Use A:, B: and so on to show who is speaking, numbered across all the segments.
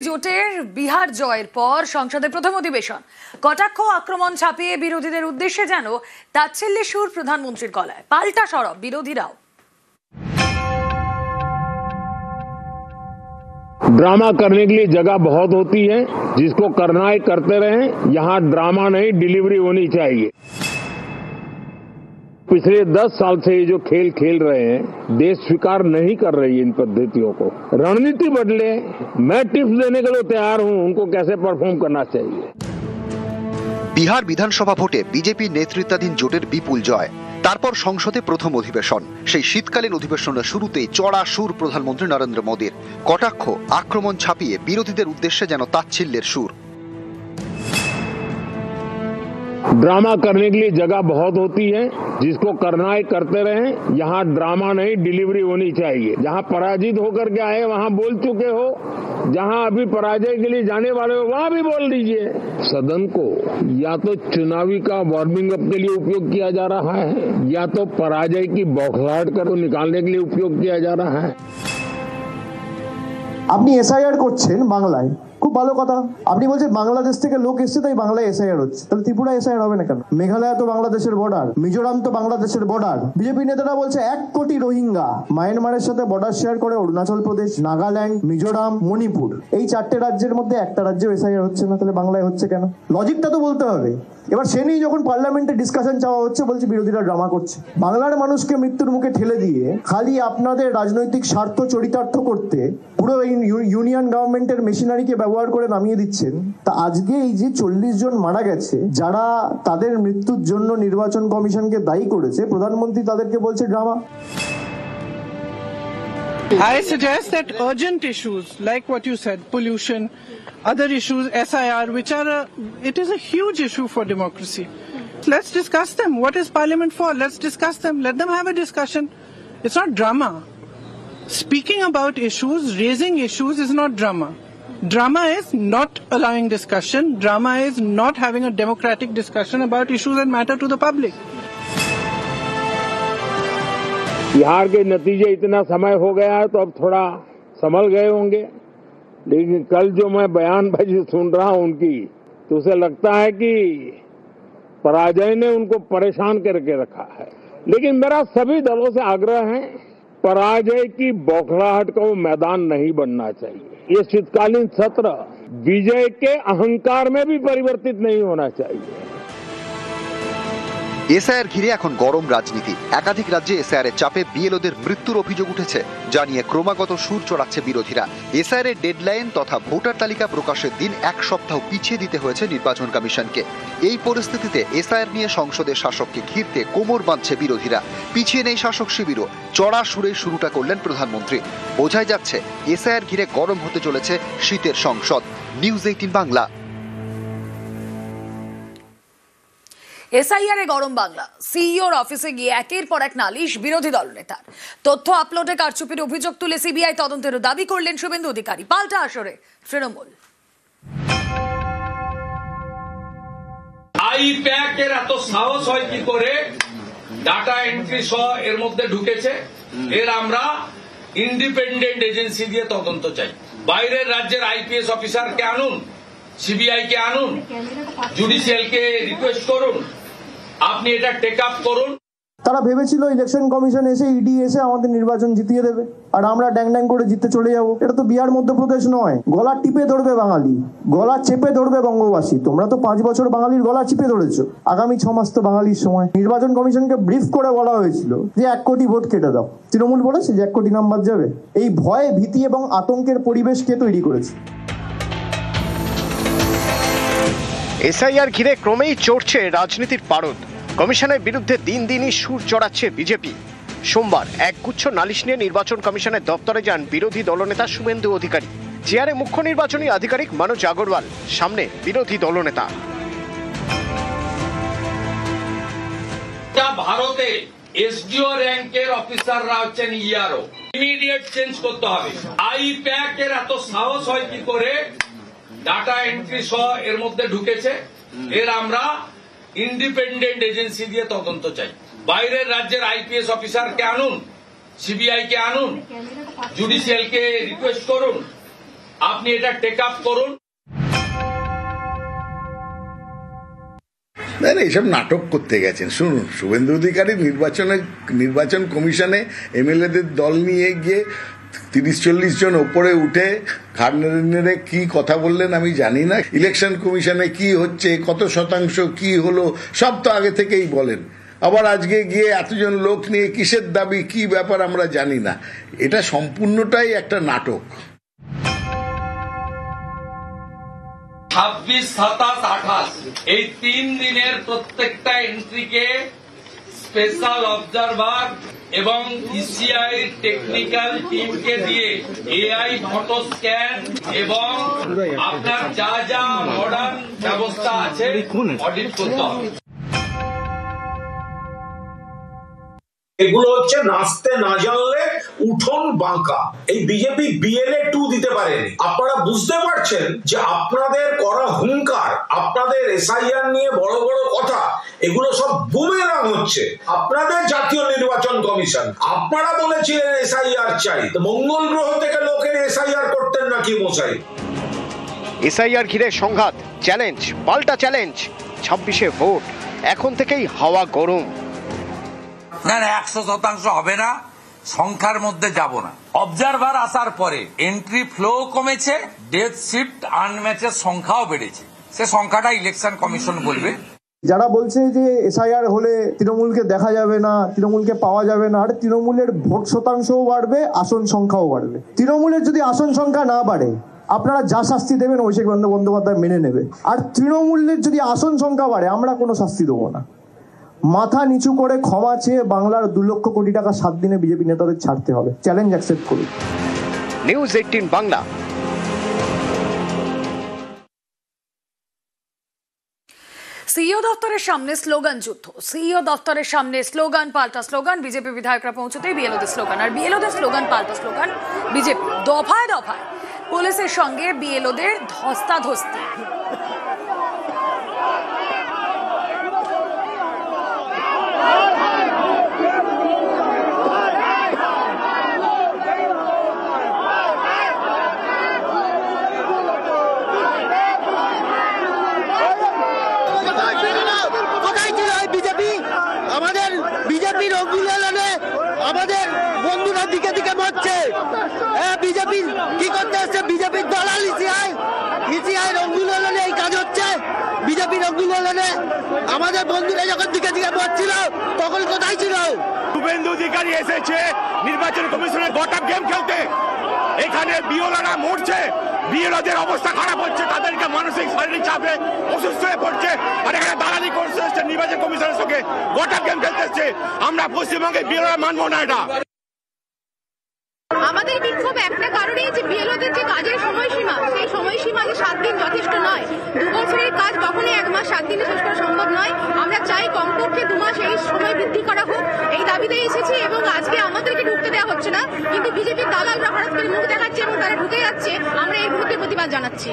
A: জোটের বিহার জয়ের পর সংসদে প্রথম অধিবেশন। কটাক্ষ আক্রমণ ছাপিয়ে বিরোধীদের উদ্দেশ্যে যেন তাচ্ছিল্যের সুর প্রধানমন্ত্রীর গলায়। পাল্টা সরব বিরোধীরাও।
B: ड्रामा करने के लिए जगह बहुत होती है, जिसको करना है करते रहें। यहाँ ड्रामा नहीं, डिलीवरी होनी चाहिए। पिछले 10 साल से ये जो खेल खेल रहे हैं, देश स्वीकार नहीं कर रही इन पद्धतियों को। रणनीति बदले। मैं टिप्स देने के लिए तैयार हूं उनको कैसे परफॉर्म करना चाहिए।
C: বিহার বিধানসভা ভোটে বিজেপি নেতৃত্বাধীন জোটের বিপুল জয়। তারপর সংসদে প্রথম অধিবেশন। সেই শীতকালীন অধিবেশনের শুরুতেই চড়া সুর প্রধানমন্ত্রী নরেন্দ্র মোদীর। কটাক্ষ আক্রমণ ছাপিয়ে বিরোধীদের উদ্দেশ্যে যেন তাচ্ছিল্যের সুর।
B: ड्रामा करने के लिए जगह बहुत होती है, जिसको करना है करते रहें। यहाँ ड्रामा नहीं, डिलीवरी होनी चाहिए। जहाँ पराजित होकर के आए वहाँ बोल चुके हो, जहाँ अभी पराजय के लिए जाने वाले हो वहाँ भी बोल दीजिए। सदन को या तो चुनावी का वार्मिंग अप के लिए उपयोग किया जा रहा है, या तो पराजय की बौखलाहट को निकालने के लिए उपयोग किया जा रहा है।
D: আপনি এসআইআর করছেন বাংলায়, খুব ভালো কথা। আপনি বলছেন বাংলাদেশ থেকে লোক এসছে তাই বাংলায় এসআইআর হচ্ছে, তাহলে ত্রিপুরা এসআইআর হবে না কেন? মেঘালয় তো বাংলাদেশের বর্ডার, মিজোরাম তো বাংলাদেশের বর্ডার। বিজেপি নেতারা বলছে 1 কোটি রোহিঙ্গা মায়ানমারের সাথে বর্ডার শেয়ার করে অরুণাচল প্রদেশ, নাগাল্যান্ড, মিজোরাম, মণিপুর, এই 4টে রাজ্যের মধ্যে একটা রাজ্যেও এসআইআর হচ্ছে না, তাহলে বাংলায় হচ্ছে কেন? লজিকটা তো বলতে হবে। এবার সে নিয়ে যখন পার্লামেন্টে ডিসকাশন চাওয়া হচ্ছে, বলছে বিরোধীরা ড্রামা করছে। বাংলার মানুষকে মৃত্যুর মুখে ঠেলে দিয়ে খালি আপনাদের রাজনৈতিক স্বার্থ চরিতার্থ করতে পুরো ইউনিয়ন গভর্নমেন্টের মেশিনারিকে ব্যবহার করে নামিয়ে দিচ্ছেন। তা আজকে এই যে 40 জন মারা গেছে, যারা তাদের মৃত্যুর জন্য নির্বাচন কমিশনকে দায়ী করেছে, প্রধানমন্ত্রী তাদেরকে বলছে drama.
E: I suggest that urgent issues like what you said, pollution, other issues, SIR, which are it is a huge issue for democracy. Let's discuss them. What is Parliament for? Let's discuss them. Let them have a discussion. It's not drama. Speaking about issues, raising issues is not drama. Drama is not allowing discussion. Drama is not having a democratic discussion about issues that matter to the public.
B: Bihar के नतीजे इतना समय हो गया है तो अब थोड़ा संभल गए होंगे, लेकिन कल जो मैं बयानबाजी सुन रहा हूं उनकी, तो उसे लगता है कि पराजय ने उनको परेशान करके रखा है। लेकिन मेरा सभी दलों से आग्रह है, पराजय की बौखलाहट का वो मैदान नहीं बनना चाहिए। ये शीतकालीन सत्र विजय के अहंकार में भी परिवर्तित नहीं होना चाहिए।
C: এসআইআর ঘিরে এখন গরম রাজনীতি। একাধিক রাজ্যে এসআইআর এর চাপে বিএলওদের মৃত্যুর অভিযোগ উঠেছে, যা নিয়ে ক্রমাগত সুর চড়াচ্ছে বিরোধীরা। এসআইআর এর ডেডলাইন তথা ভোটার তালিকা প্রকাশের দিন 1 সপ্তাহ পিছিয়ে দিতে হয়েছে নির্বাচন কমিশনকে। এই পরিস্থিতিতে এসআইআর নিয়ে সংসদের শাসককে ঘিরতে কোমর বাঁধছে বিরোধীরা। পিছিয়ে নেই শাসক শিবিরও। চড়া সুরে শুরুটা করলেন প্রধানমন্ত্রী। বোঝাই যাচ্ছে এসআইআর ঘিরে গরম হতে চলেছে শীতের সংসদ। নিউজ 18 বাংলা।
A: এসআইআর এ গরম বাংলা। সিইওর অফিসে গিয়ে একের পর এক নালিশ বিরোধী দলনেতার। তথ্য আপলোডে কারচুপির অভিযোগ তুলে সিবিআই তদন্তেরও দাবি করলেন শুভেন্দু অধিকারী। পাল্টা আসরে তৃণমূল।
F: আইপ্যাকের এত সাহস হয় কি করে? ডাটা এন্ট্রি সহ এর মধ্যে ঢুকেছে। এর আমরা ইন্ডিপেন্ডেন্ট এজেন্সি দিয়ে তদন্ত চাই। বাইরের রাজ্যের আইপিএস অফিসারকে আনুন, সিবিআই কে আনুন, জুডিশিয়ালকে রিকোয়েস্ট করুন, আপনি এটা টেক আপ করুন।
D: তারা ভেবেছিল ইলেকশন কমিশন এসে ইডি এসে আমাদের নির্বাচন জিতিয়ে দেবে আর আমরা ড্যাং ড্যাং করে জিততে চলে যাব। এটা তো বিহার মধ্যপ্রদেশ নয়। গলা টিপে ধরবে বাঙালি, গলা চেপে ধরবে বঙ্গবাসী। তোমরা তো 5 বছর বাঙালির গলা চিপে ধরেছো। আগামী 6 মাস তো বাঙালির সময়। নির্বাচন কমিশনকে ব্রিফ করে বলা হয়েছিল যে 1 কোটি ভোট কেটে দাও। তৃণমূল বলেছে যে 1 কোটি নাম বাদ যাবে। এই ভয়, ভীতি এবং আতঙ্কের পরিবেশ কে তৈরি করেছে?
G: এসআইআর ঘিরে ক্রমেই চড়ছে রাজনীতির পারদ। কমিশনের বিরুদ্ধে দিন দিনই সুর চড়াচ্ছে বিজেপি। সোমবার একগুচ্ছ নালিশ নিয়ে নির্বাচন কমিশনের দপ্তরে যান বিরোধী দলনেতা শুভেন্দু অধিকারী। চেয়ারে মুখ্য নির্বাচনী আধিকারিক মনোজ আগরওয়াল, সামনে বিরোধী দলনেতা।
F: ভারতে এসডিও র্যাঙ্কের অফিসাররা হচ্ছেন ইআরও। ইমিডিয়েট চেঞ্জ করতে হবে। আইপ্যাকের এত সাহস হয় কি করে? ডাটা এন্ট্রি সহ এর মধ্যে ঢুকেছে। এর আমরা ইন্ডিপেন্ডেন্ট এজেন্সি দিয়ে তদন্ত চাই। বাইরের রাজ্যের আইপিএস অফিসারকে আনুন, সিবিআই কে আনুন, জুডিশিয়ালকে রিকোয়েস্ট করুন, আপনি এটা টেক আপ করুন।
H: না না, এইসব নাটক করতে গেছেন। শুনুন, শুভেন্দু অধিকারী নির্বাচন কমিশনে এমএলএদের দল নিয়ে গিয়ে 30-40 জন ওপরে উঠে ঘাড় নেড়ে নেড়ে কি কথা বললেন আমি জানি না। ইলেকশন কমিশনে কি হচ্ছে, কত শতাংশ কি হলো, সব তো আগে থেকেই বলেন। আবার আজকে গিয়ে এতজন লোক নিয়ে কিসের দাবি, কি ব্যাপার আমরা জানি না। এটা সম্পূর্ণটাই একটা নাটক।
F: 26, 27, 28 এই 3 দিনের প্রত্যেকটা এন্ট্রিকে স্পেশাল অবজারভার এবং ইসিআই টেকনিক্যাল টিমকে দিয়ে এআই ফটো স্ক্যান এবং আপনার যা যা মডার্ন ব্যবস্থা আছে অডিট করতে হবে।
I: এগুলো হচ্ছে নাচতে না জানলে উঠোন বাঁকা। এই বিজেপি BLA 2 দিতে পারেনি। আপনারা বুঝতে পারছেন যে আপনাদের করা হুঙ্কার, আপনাদের SIR নিয়ে বড় বড় কথা, এগুলো সব বুমেরাং হচ্ছে। আপনাদের জাতীয় নির্বাচন কমিশন, আপনারা বলেছিলেন SIR চাই, তো মঙ্গল গ্রহ থেকে লোকের SIR করতেন নাকি মশাই?
G: এসআইআর ঘিরে সংঘাত, চ্যালেঞ্জ, পাল্টা চ্যালেঞ্জ। 26শে ভোট, এখন থেকেই হাওয়া গরম।
F: না 100% হবে না, সংখ্যার মধ্যে যাব না। অবজারভার আসার পরে এন্ট্রি ফ্লো কমেছে, ডেথ শিফট আনম্যাচের সংখ্যাও বেড়েছে। সে সংখ্যাটা ইলেকশন কমিশন বলবে।
D: যারা বলছে যে SIR হলে তৃণমূলকে দেখা যাবে না, তৃণমূলকে পাওয়া যাবে না, আর তৃণমূলের ভোট শতাংশও বাড়বে, আসন সংখ্যাও বাড়বে। তৃণমূলের যদি আসন সংখ্যা না বাড়ে, আপনারা যা শাস্তি দেবেন অভিষেক বন্দ্যোপাধ্যায় মেনে নেবে। আর তৃণমূলের যদি আসন সংখ্যা বাড়ে, আমরা কোনো শাস্তি দেবো না। মাথা নিচু করে ক্ষমা চেয়ে বাংলার 2 লক্ষ কোটি টাকা 7 দিনে বিজেপি নেতাদের ছাড়তে হবে। চ্যালেঞ্জ অ্যাকসেপ্ট করুন।
G: নিউজ 18 বাংলা।
A: সিইও দপ্তরের সামনে স্লোগান যুদ্ধ। সিইও দপ্তরের সামনে স্লোগান পাল্টা স্লোগান। বিজেপি বিধায়করা পৌঁছতেই বিএলওদের স্লোগান, আর বিএলওদের স্লোগান পাল্টা স্লোগান। বিজেপি দফায় দফায় পুলিশের সঙ্গে বিএলওদের ধস্তাধস্তি।
J: বিজেপির অগ্নিলালনে আমাদের বন্ধুরা দিকে দিকে মরছে। বিজেপি কি করতে আসছে? বিজেপির দলাল ইসিআই অগ্নিলালনে এই কাজ হচ্ছে। বিজেপির অগ্নিলালনে আমাদের বন্ধুরা যখন দিকে দিকে মরছিল তখন কোথায় ছিল?
K: শুভেন্দু অধিকারী এসেছে নির্বাচন কমিশনের বটম গেম খেলতে। এখানে বিএলওরা মরছে, বিএলওদের অবস্থা খারাপ হচ্ছে, তাদেরকে মানসিক শারীরিক চাপে অসুস্থ হয়ে পড়ছে, আর এখানে দালালি করছে নির্বাচন কমিশনের সঙ্গে বটম গেম খেলতেছে। আমরা পশ্চিমবঙ্গে বিএলওরা মানবো না। এটা
L: আমাদের বিক্ষোভ একটা কারণেই যে বিএলওদের যে কাজের সময়সীমা, সেই সময়সীমা যে 7 দিন যথেষ্ট নয়। 2 বছরের কাজ কখনোই 1 মাস 7 দিনে শেষ করা সম্ভব নয়। আমরা চাই কমপক্ষে 2 মাস এই সময় বৃদ্ধি করা হোক। এই দাবিতে এসেছি এবং আজকে আমাদেরকে ঢুকতে দেওয়া হচ্ছে না, কিন্তু বিজেপির দালালরা হঠাৎ করে মুখ দেখাচ্ছে এবং তারা ঢুকে যাচ্ছে। আমরা এই বিরুদ্ধে প্রতিবাদ জানাচ্ছি।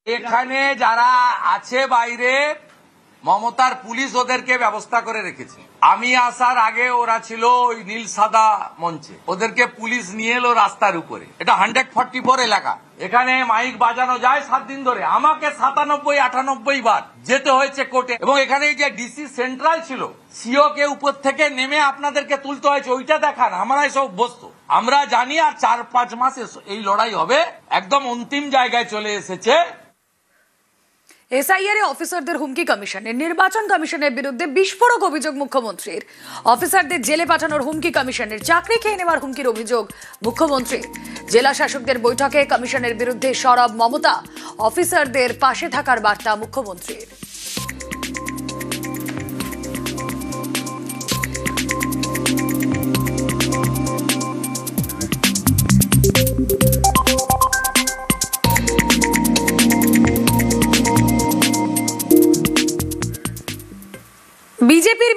F: এখানে যারা আছে বাইরে, মমতার পুলিশ ওদেরকে ব্যবস্থা করে রেখেছে। আমি আসার আগে ওরা ছিল ওই নীল সাদা মঞ্চে, ওদেরকে পুলিশ নিয়ে এলো রাস্তার উপরে। এটা 144 এলাকা, এখানে মাইক বাজানো যায় 7 দিন ধরে। আমাকে 97-98 বার যেতে হয়েছে কোর্টে, এবং এখানে যে ডিসি সেন্ট্রাল ছিল, সিও কে উপর থেকে নেমে আপনাদেরকে তুলতে হয়েছে। ওইটা দেখান, আমরা এসব বস্তু আমরা জানি। আর 4-5 মাস এই লড়াই হবে, একদম অন্তিম জায়গায় চলে এসেছে।
A: এসআইআর অফিসারদের হুমকি কমিশনের। নির্বাচন কমিশনের বিরুদ্ধে বিস্ফোরক অভিযোগ মুখ্যমন্ত্রীর। অফিসারদের জেলে পাঠানোর হুমকি কমিশনের। চাকরি খেয়ে নেওয়ার হুমকির অভিযোগ মুখ্যমন্ত্রীর। জেলা শাসকদের বৈঠকে কমিশনের বিরুদ্ধে সরব মমতা। অফিসারদের পাশে থাকার বার্তা মুখ্যমন্ত্রীর। বিজেপির